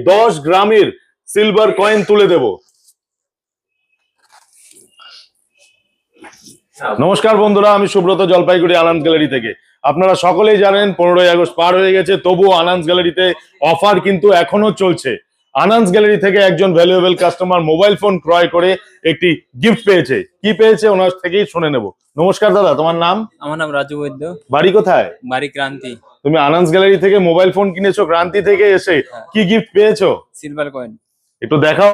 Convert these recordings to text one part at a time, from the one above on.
10 গ্রামের silver coin তুলে দেব। নমস্কার বন্ধুরা, আমি সুব্রত, জলপাইগুড়ি আনন্দ গ্যালারি থেকে। আপনারা সকলেই জানেন 15ই আগস্ট পার হয়ে গেছে, তবুও আনন্দ গ্যালারিতে অফার কিন্তু এখনো চলছে। আনন্দ গ্যালারি থেকে একজন ভ্যালুয়েবল কাস্টমার মোবাইল ফোন ক্রয় করে একটি গিফট পেয়েছে। কি পেয়েছে ওনার থেকেই শুনে নেব। নমস্কার দাদা, তোমার নাম? আমার নাম রাজু বৈদ্য। বাড়ি কোথায়? বাড়ি ক্রান্তি। তুমি আনন্দ গ্যালারি থেকে মোবাইল ফোন কিনেছো, ক্রান্তি থেকে এসে কি গিফট পেয়েছো? Silver coin. একটু দেখাও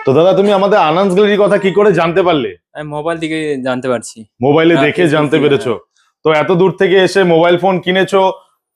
তো দাদা। তুমি আমাদের আনন্দ গ্যালারির কথা কি করে জানতে পারলে? আমি মোবাইল থেকে জানতে পারছি। মোবাইলে দেখে জানতে পেরেছো? তো এত দূর থেকে এসে মোবাইল ফোন কিনেছো,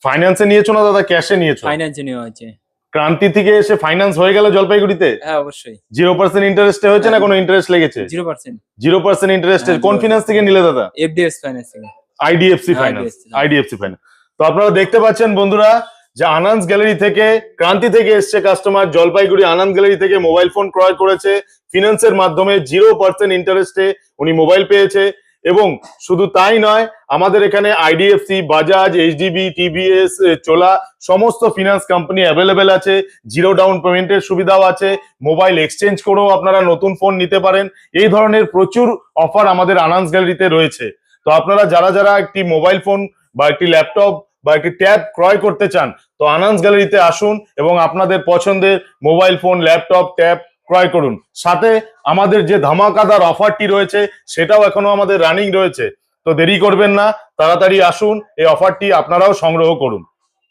ফাইন্যান্সে নিয়েছো না দাদা ক্যাশে নিয়েছো? ফাইন্যান্সে নেওয়া হয়েছে। ক্রান্তি থেকে এসে ফাইন্যান্স হয়ে গেল জলপাইগুড়িতে? হ্যাঁ অবশ্যই। 0% ইন্টারেস্টে হয়েছে না কোনো ইন্টারেস্ট লেগেছে? 0%। 0% ইন্টারেস্টে। কোন ফিনান্স থেকে নিলে দাদা? এফডিএস ফাইন্যান্স থেকে। IDFC finance. IDFC finance. তো আপনারা দেখতে পাচ্ছেন বন্ধুরা যে আনন্দ গ্যালারি থেকে, ক্রান্তি থেকে এসছে কাস্টমার, জলপাইগুড়ি আনন্দ গ্যালারি থেকে মোবাইল ফোন ক্রয় করেছে ফিনান্সের মাধ্যমে। 0% ইন্টারেস্টে উনি মোবাইল পেয়েছে। এবং শুধু তাই নয়, আমাদের এখানে আইডিএফসি, বাজাজ, এইচডিবি, টিভিএস, চোলা সমস্ত ফিনান্স কোম্পানি অ্যাভেলেবেল আছে। 0 ডাউন পেমেন্টের সুবিধাও আছে। মোবাইল এক্সচেঞ্জ করেও আপনারা নতুন ফোন নিতে পারেন। এই ধরনের প্রচুর অফার আমাদের আনন্দ গ্যালারিতে রয়েছে। তো আপনারা যারা যারা একটি মোবাইল ফোন বা একটি ল্যাপটপ বা একটি ট্যাব ক্রয় করতে চান, তো আনন্দ গ্যালারিতে আসুন এবং আপনাদের পছন্দের মোবাইল ফোন, ল্যাপটপ, ট্যাব ক্রয় করুন। সাথে আমাদের যে ধামাকাদার অফারটি রয়েছে সেটাও এখনো আমাদের রানিং রয়েছে। তো দেরি করবেন না, তাড়াতাড়ি আসুন, এই অফারটি আপনারাও সংগ্রহ করুন।